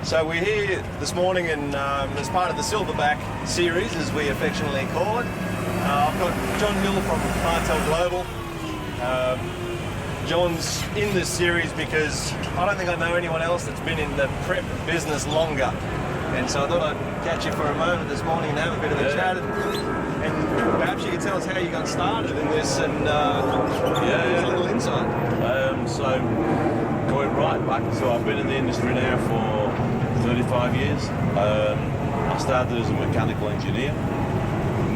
So we're here this morning and as part of the Silverback Series, as we affectionately call it. I've got John Hill from Bartell Global. John's in this series because I don't think I know anyone else that's been in the prep business longer. And so I thought I'd catch you for a moment this morning and have a bit of a chat. And perhaps you could tell us how you got started in this and a little insight. So going right back, so I've been in the industry now for 35 years. I started as a mechanical engineer,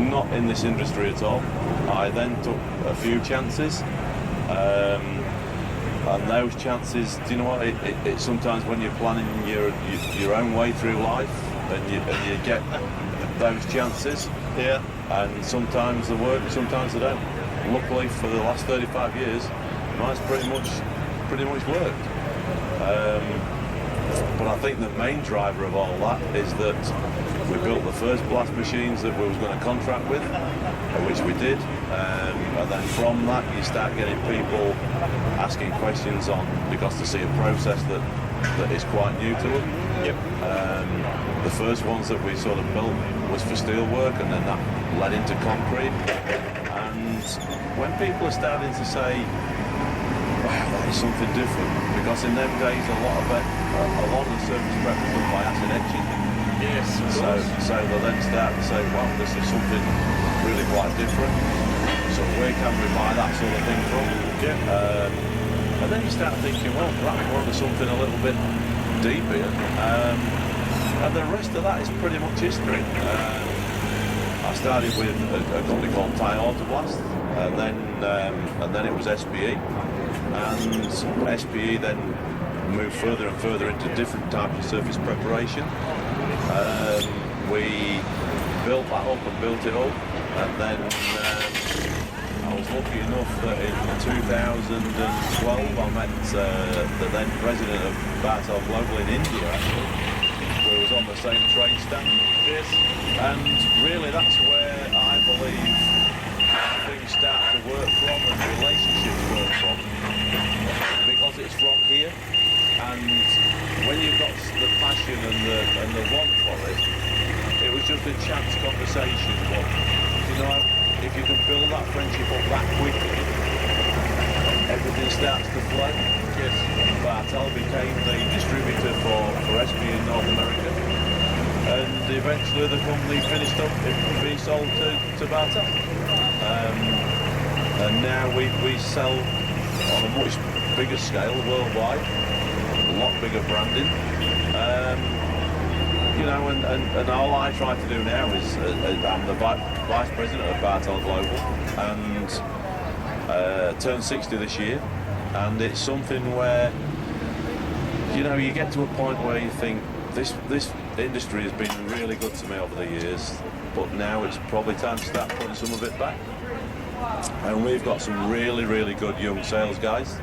not in this industry at all. I then took a few chances, and those chances, do you know what, it sometimes when you're planning your own way through life and you get those chances, and sometimes they work, sometimes they don't. Luckily for the last 35 years, mine's pretty much worked. But I think the main driver of all that is that we built the first blast machines that we was going to contract with, which we did, and then from that you start getting people asking questions on, because they see a process that is quite new to them. The first ones that we sort of built was for steel work, and then that led into concrete. And when people are starting to say, wow, that is something different, because in them days a lot of the surface prep was done by acid etching. Yes. So they'll then start to say, well, this is something really quite different. So where can we buy that sort of thing from? And then you start thinking, well, perhaps we're onto something a little bit deeper. And the rest of that is pretty much history. I started with a company called Thai Autoblast, and then it was SPE. And SPE then moved further and further into different types of surface preparation. We built that up and built it up, and then I was lucky enough that in 2012 I met the then president of Bartell Global in India, actually. We was on the same trade stand. Yes. And really that's where I believe things start to work from and relationships work from, because it's from here. And when you've got the passion and the want for it, it was just a chance conversation. But you know, if you can build that friendship up that quickly, everything starts to flow. Yes. Bartell became the distributor for SP in North America, and eventually the company finished up being sold to Bartell. And now we sell on a much bigger scale worldwide, a lot bigger branding. You know, and all I try to do now is I'm the vice president of Bartell Global, and turned 60 this year, and it's something where, you know, you get to a point where you think this industry has been really good to me over the years, but now it's probably time to start putting some of it back. And we've got some really, really good young sales guys.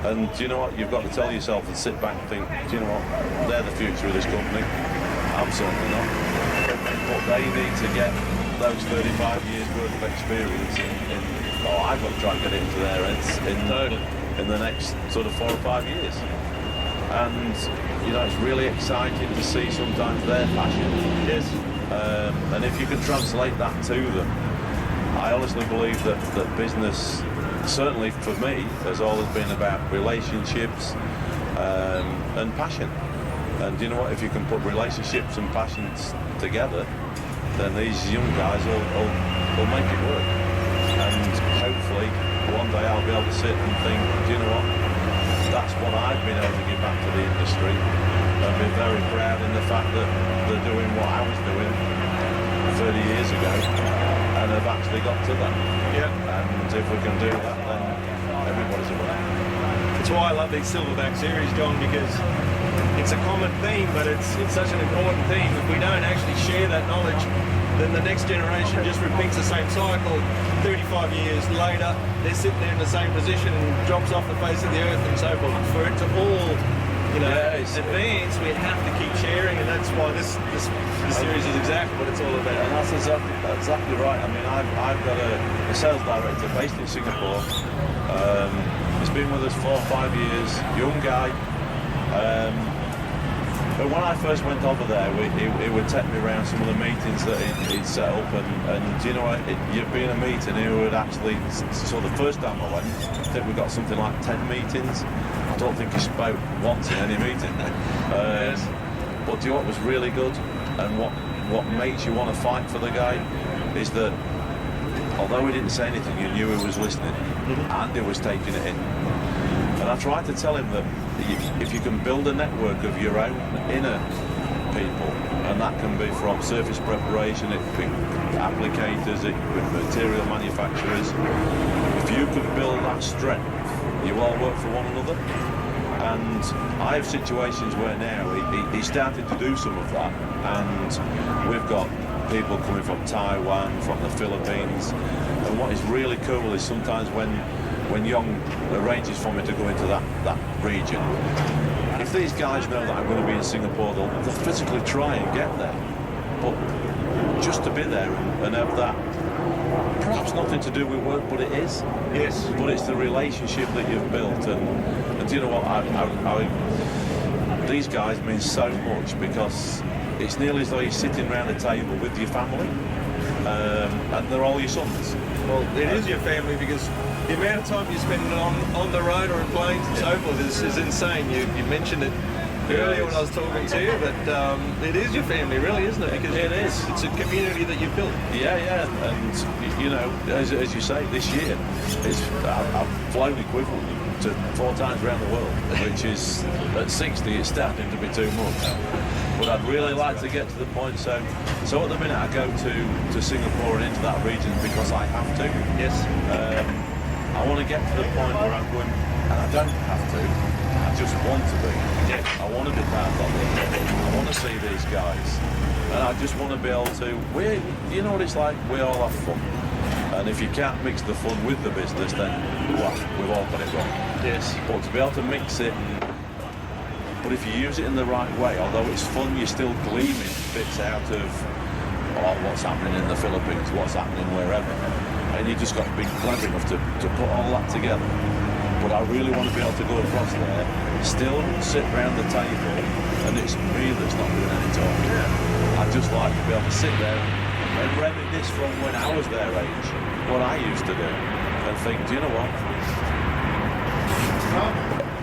And do you know what? You've got to tell yourself and sit back and think, do you know what? They're the future of this company. I'm certainly not. But they need to get those 35 years worth of experience I've got to try and get it into their heads in the next sort of 4 or 5 years. And, you know, it's really exciting to see sometimes their passion. Yes. And if you can translate that to them, I honestly believe that business, certainly for me, has always been about relationships and passion. And you know what, if you can put relationships and passions together, then these young guys will make it work. And hopefully one day I'll be able to sit and think, do you know what, that's what I've been able to give back to the industry, and be very proud in the fact that they're doing what I was doing 30 years ago, and have actually got to that. And if we can do that, then everybody's a winner. That's why I love these Silverback Series, John, because it's a common theme, but it's such an important theme. If we don't actually share that knowledge, then the next generation just repeats the same cycle. 35 years later, they're sitting there in the same position and drops off the face of the earth and so forth. For it to all, you know, advance, we have to keep sharing, and that's why this series is exactly what it's all about. And that's exactly right. I mean, I've got a sales director based in Singapore. He's been with us 4 or 5 years, young guy. But when I first went over there, he would take me around some of the meetings that he'd set up, and you know, you'd be in a meeting, he would actually, so the first time I went, I think we got something like 10 meetings. I don't think he spoke once in any meeting. Yes. But do you know what was really good, and what makes you want to fight for the guy, is that although he didn't say anything, you knew he was listening, and he was taking it in. And I tried to tell him that if you can build a network of your own inner people, and that can be from surface preparation, it can be applicators, it can be material manufacturers, if you can build that strength, you all work for one another. And I have situations where now he's started to do some of that, and we've got people coming from Taiwan, from the Philippines, and what is really cool is sometimes when Young arranges for me to go into that region, if these guys know that I'm going to be in Singapore, they'll physically try and get there. But just to be there and have that, perhaps nothing to do with work, but it is. Yes. But it's the relationship that you've built, and you know what, these guys mean so much, because it's nearly as though you're sitting around a table with your family, and they're all your sons. Well, it is your family, because the amount of time you spend on the road or in planes and so forth is insane. You mentioned it earlier when I was talking to you, but it is your family, really, isn't it? Because it is. It's a community that you've built. Yeah, and you know, as you say, this year, I've flown equivalent to 4 times around the world, which is, at 60, it's starting to be too much. But I'd really like to get to the point, so at the minute I go to Singapore and into that region because I have to. Yes. I want to get to the point where I'm going, and I don't have to, I just want to be. Yeah. I want to be part of it. I want to see these guys. And I just want to be able to, you know what it's like, we all have fun. And if you can't mix the fun with the business, then well, we've all got it wrong. Yes. But to be able to mix it, but if you use it in the right way, although it's fun, you're still gleaming bits out of what's happening in the Philippines, what's happening wherever. And you just got to be clever enough to put all that together. But I really want to be able to go across there, still sit round the table, and it's me that's not doing any talking. Yeah. I'd just like to be able to sit there and reminisce from when I was their age, what I used to do, and think, do you know what?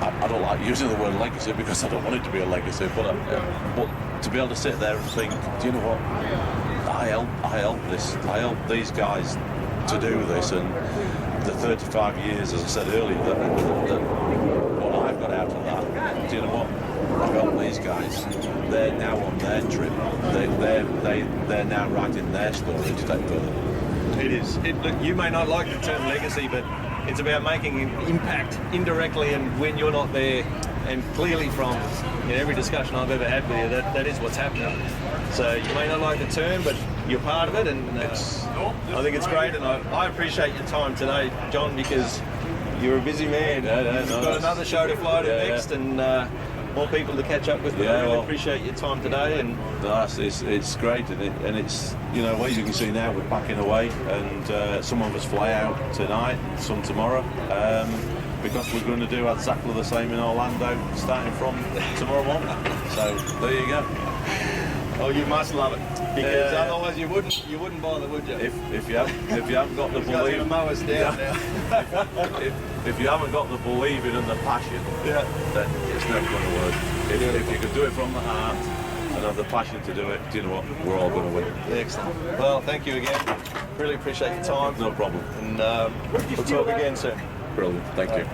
I don't like using the word legacy because I don't want it to be a legacy, but to be able to sit there and think, do you know what? I helped these guys to do this, and the 35 years, as I said earlier, that what I've got out of that, do you know what? I've helped these guys. They're now on their trip. They're now writing their story to take further. It is. Look, you may not like the term legacy, but it's about making an impact indirectly, and when you're not there, and clearly from every discussion I've ever had with you, that is what's happening. So you may not like the term, but you're part of it, and I think it's great, and I appreciate your time today, John, because you're a busy man. You've got another show to fly to next, and more people to catch up with. But I really appreciate your time today. And it's great, and it's, you know, as you can see now, we're packing away, and some of us fly out tonight, and some tomorrow, because we're going to do exactly the same in Orlando, starting from tomorrow morning. So there you go. Oh, you must love it, because otherwise you wouldn't bother, would you? If you haven't got the belief, mow us down now. if you haven't got the believing and the passion, then it's never going to work. If you can do it from the heart and have the passion to do it, do you know what? We're all going to win. Excellent. Well, thank you again. Really appreciate your time. No problem. And we'll talk again soon. Brilliant. Thank you.